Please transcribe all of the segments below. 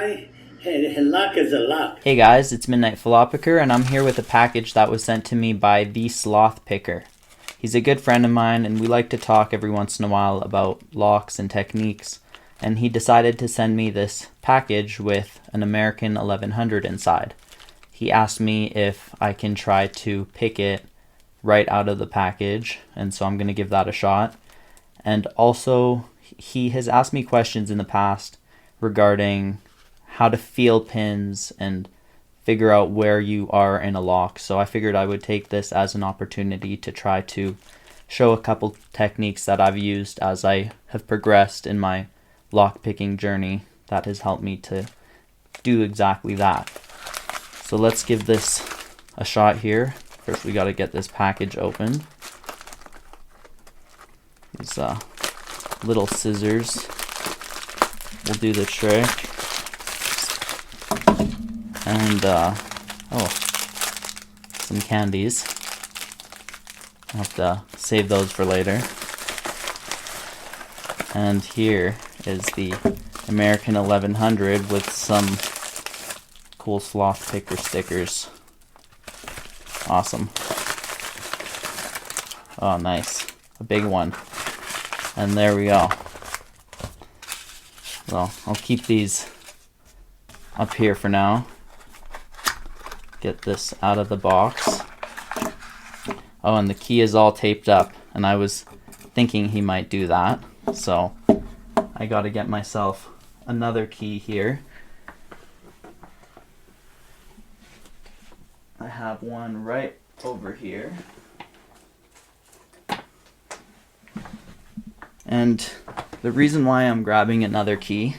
try. Luck is a luck. Hey guys, it's Midnight Sloth Picker, and I'm here with a package that was sent to me by the Sloth Picker. He's a good friend of mine, and we like to talk every once in a while about locks and techniques, and he decided to send me this package with an American 1100 inside. He asked me if I can try to pick it right out of the package, and so I'm going to give that a shot. And also, he has asked me questions in the past regarding how to feel pins and figure out where you are in a lock. So I figured I would take this as an opportunity to try to show a couple techniques that I've used as I have progressed in my lock picking journey that has helped me to do exactly that. So let's give this a shot here. First we got to get this package open. These little scissors will do the trick. And some candies. I'll have to save those for later. And here is the American 1100 with some cool Sloth Picker stickers. Awesome. Oh, nice. A big one. And there we go. Well, I'll keep these up here for now. Get this out of the box. Oh, and the key is all taped up, and I was thinking he might do that, so I gotta get myself another key here. I have one right over here. And the reason why I'm grabbing another key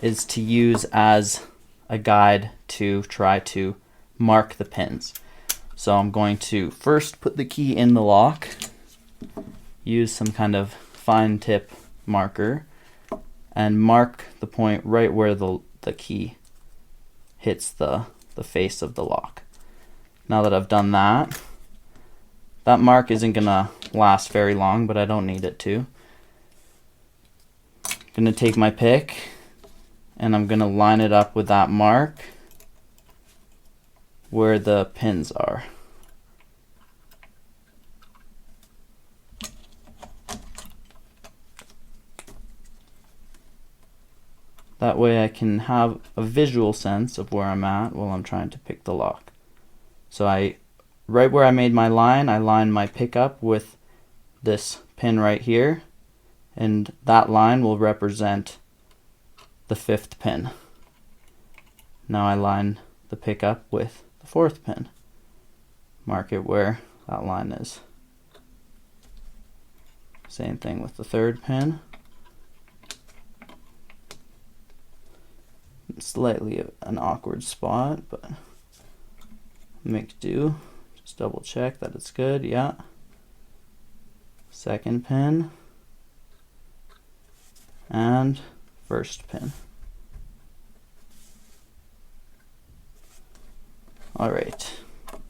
is to use as a guide to try to mark the pins. So I'm going to first put the key in the lock, use some kind of fine tip marker, and mark the point right where the key hits the face of the lock. Now that I've done that, that mark isn't gonna last very long, but I don't need it to. I'm gonna take my pick and I'm gonna line it up with that mark where the pins are. That way I can have a visual sense of where I'm at while I'm trying to pick the lock. So right where I made my line, I line my pickup with this pin right here, and that line will represent the 5th pin. Now I line the pickup with the 4th pin. Mark it where that line is. Same thing with the 3rd pin. Slightly an awkward spot, but make do. Just double check that it's good. Yeah. 2nd pin and 1st pin. Alright,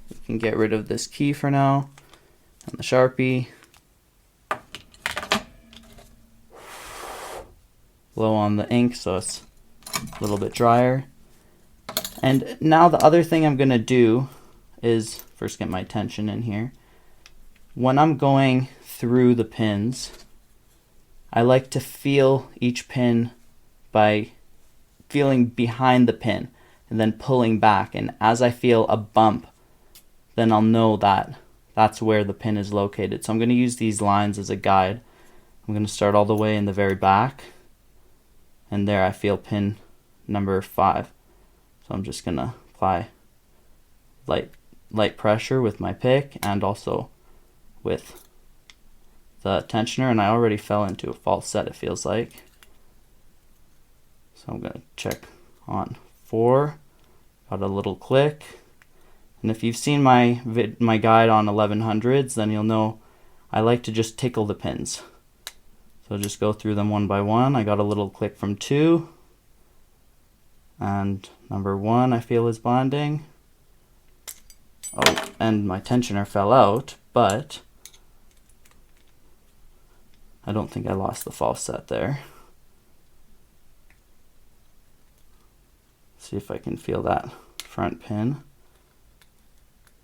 we can get rid of this key for now and the Sharpie. Blow on the ink so it's a little bit drier. And now the other thing I'm going to do is first get my tension in here. When I'm going through the pins, I like to feel each pin by feeling behind the pin and then pulling back, and as I feel a bump, then I'll know that that's where the pin is located. So I'm going to use these lines as a guide. I'm going to start all the way in the very back, and there I feel pin number 5. So I'm just going to apply light pressure with my pick and also with the tensioner, and I already fell into a false set, it feels like. So I'm going to check on 4, got a little click, and if you've seen my guide on 1100s, then you'll know I like to just tickle the pins. So just go through them one by one. I got a little click from 2, and number 1 I feel is binding. Oh, and my tensioner fell out, but I don't think I lost the false set there. see if I can feel that front pin.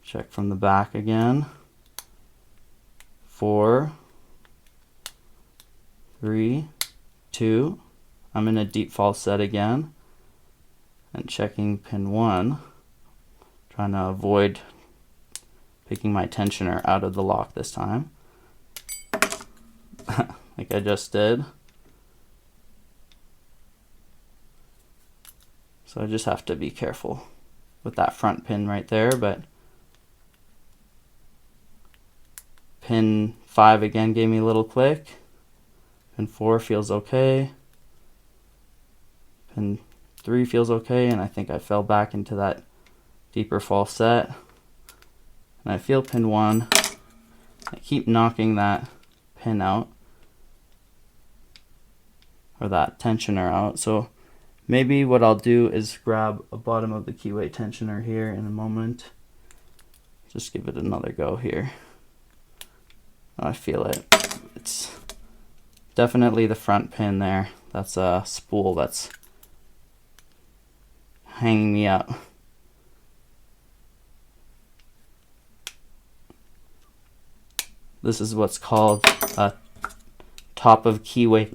Check from the back again. 4, 3, 2. I'm in a deep false set again. And checking pin 1. Trying to avoid picking my tensioner out of the lock this time. Like I just did. So I just have to be careful with that front pin right there, but pin 5 again gave me a little click. Pin 4 feels okay. Pin 3 feels okay, and I think I fell back into that deeper false set. And I feel pin 1. I keep knocking that pin out, or that tensioner out. So maybe what I'll do is grab a bottom of the keyway tensioner here in a moment. Just give it another go here. I feel it. It's definitely the front pin there. That's a spool that's hanging me up. This is what's called a top of keyway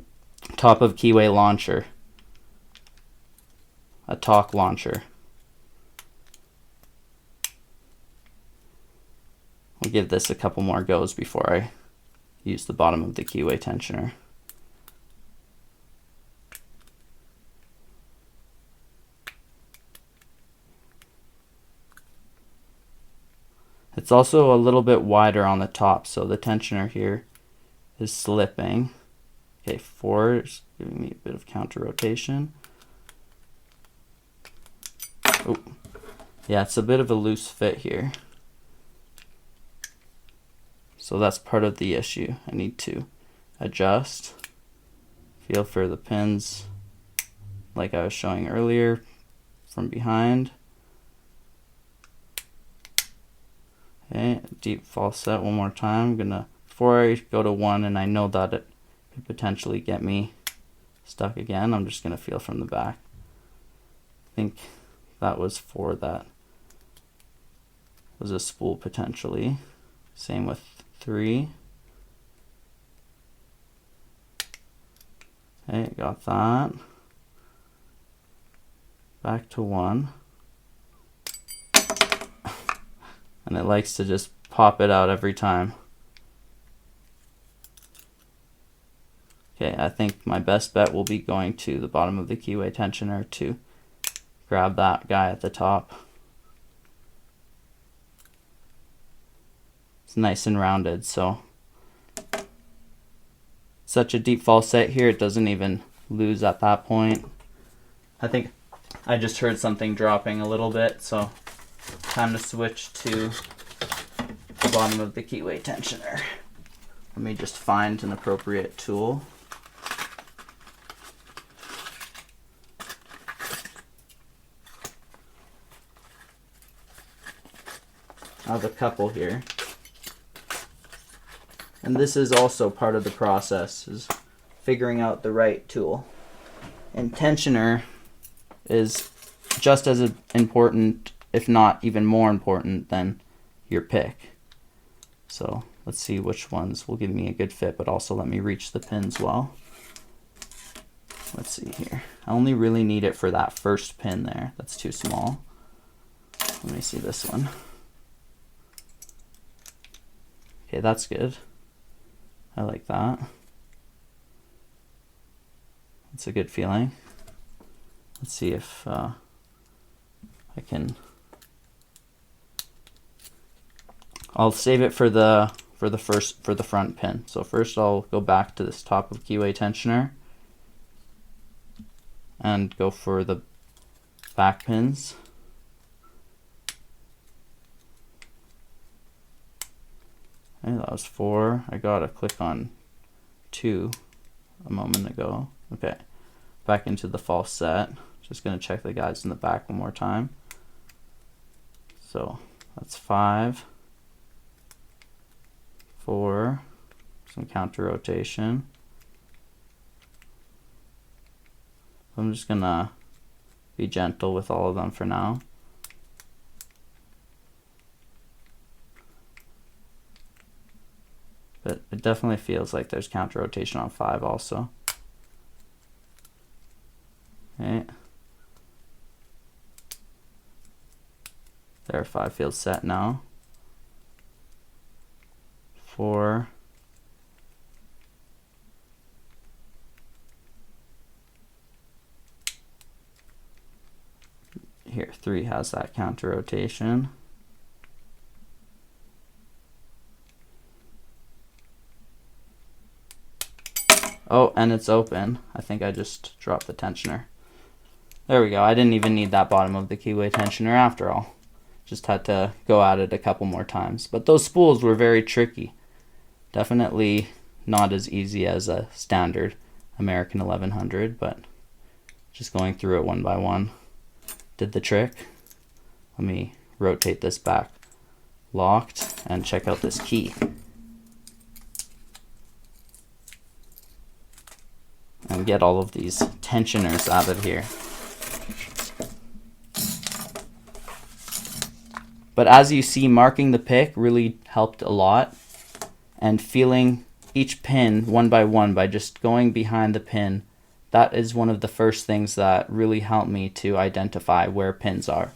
launcher. A talk launcher. I'll give this a couple more goes before I use the bottom of the keyway tensioner. It's also a little bit wider on the top, so the tensioner here is slipping. Okay, 4 is giving me a bit of counter rotation. Oh, yeah, it's a bit of a loose fit here. So that's part of the issue. I need to adjust, feel for the pins like I was showing earlier from behind. Okay, deep false set one more time. Before I go to 1 and I know that it could potentially get me stuck again, I'm just gonna feel from the back. I think that was 4 that was a spool potentially. Same with 3. Okay, got that. Back to 1. And it likes to just pop it out every time. Okay, I think my best bet will be going to the bottom of the keyway tensioner to grab that guy at the top. It's nice and rounded, so such a deep false set here, it doesn't even lose at that point. I think I just heard something dropping a little bit, so time to switch to the bottom of the keyway tensioner. Let me just find an appropriate tool. I have a couple here. And this is also part of the process, is figuring out the right tool. And tensioner is just as important, if not even more important, than your pick. So let's see which ones will give me a good fit, but also let me reach the pins well. Let's see here. I only really need it for that first pin there. That's too small. Let me see this one. Okay, that's good. I like that. It's a good feeling. Let's see if I can. I'll save it for the front pin. So first I'll go back to this top of keyway tensioner and go for the back pins. Okay, that was 4. I got a click on 2 a moment ago. Okay, back into the false set. Just going to check the guides in the back one more time. So that's 5, 4, some counter rotation. I'm just going to be gentle with all of them for now. But it definitely feels like there's counter rotation on 5 also. Okay. There, 5 feels set now. 4. Here, 3 has that counter rotation. Oh, and it's open. I think I just dropped the tensioner. There we go. I didn't even need that bottom of the keyway tensioner after all. Just had to go at it a couple more times. But those spools were very tricky. Definitely not as easy as a standard American 1100, but just going through it one by one did the trick. Let me rotate this back locked and check out this key. And get all of these tensioners out of here. But as you see, marking the pick really helped a lot, and feeling each pin one by just going behind the pin, that is one of the first things that really helped me to identify where pins are.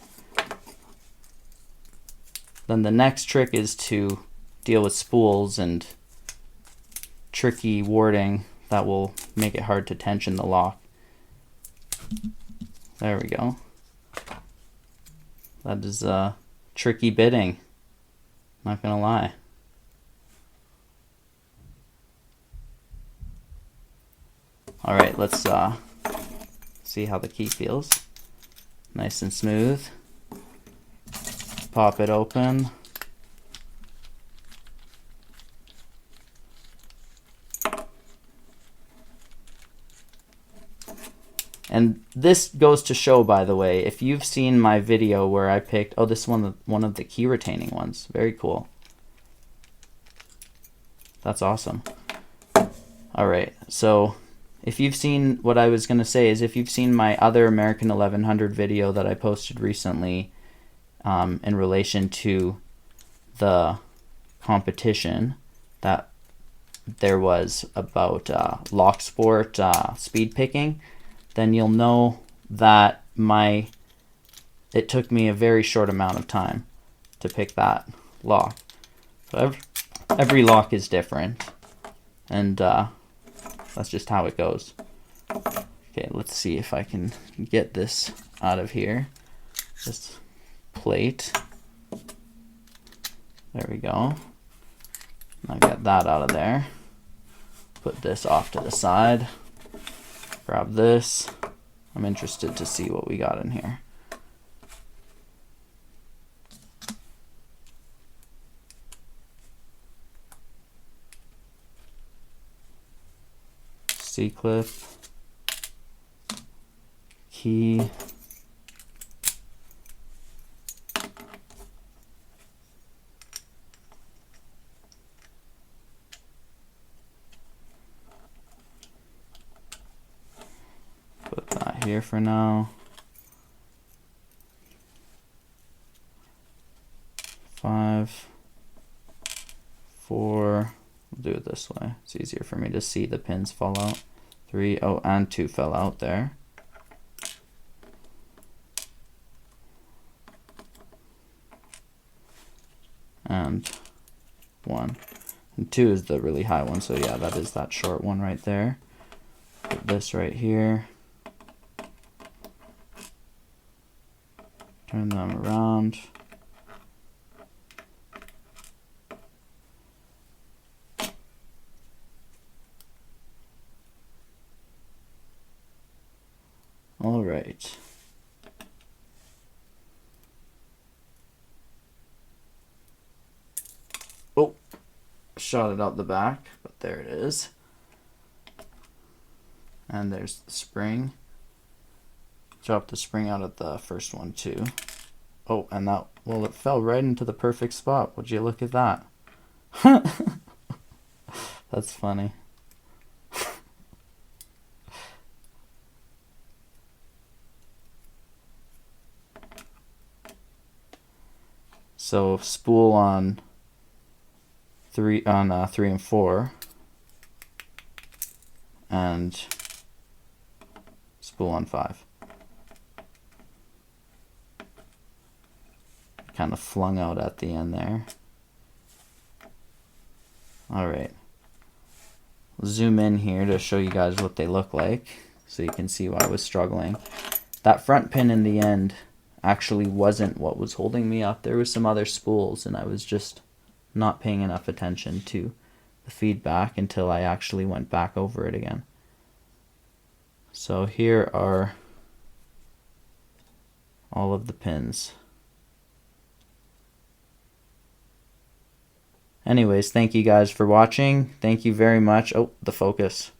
Then the next trick is to deal with spools and tricky warding that will make it hard to tension the lock. There we go. That is tricky bitting, not gonna lie. All right, let's see how the key feels. Nice and smooth. Pop it open. And this goes to show, by the way, if you've seen my video where I picked, oh, this one of the key retaining ones. Very cool. That's awesome. All right, so if you've seen, what I was going to say is if you've seen my other American 1100 video that I posted recently in relation to the competition that there was about lock sport speed picking, then you'll know that it took me a very short amount of time to pick that lock. So every lock is different, and that's just how it goes. Okay, let's see if I can get this out of here. This plate. There we go. I'll get that out of there. Put this off to the side. Grab this. I'm interested to see what we got in here. C-clip. Key. Put that here for now. 5, 4. We'll do it this way. It's easier for me to see the pins fall out. 3. Oh, and 2 fell out there. And 1. And 2 is the really high one, so yeah, that is that short one right there. Put this right here. Turn them around. All right. Oh, shot it out the back, but there it is. And there's the spring. Dropped the spring out at the first one too. Oh, and that, well, it fell right into the perfect spot. Would you look at that? That's funny. So spool on 3 and 4, and spool on 5. Kind of flung out at the end there. Alright. Zoom in here to show you guys what they look like so you can see why I was struggling. That front pin in the end actually wasn't what was holding me up. There was some other spools and I was just not paying enough attention to the feedback until I actually went back over it again. So here are all of the pins. Anyways, thank you guys for watching. Thank you very much. Oh, the focus.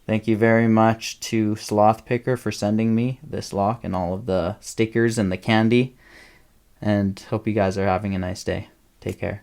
Thank you very much to Sloth Picker for sending me this lock and all of the stickers and the candy. And hope you guys are having a nice day. Take care.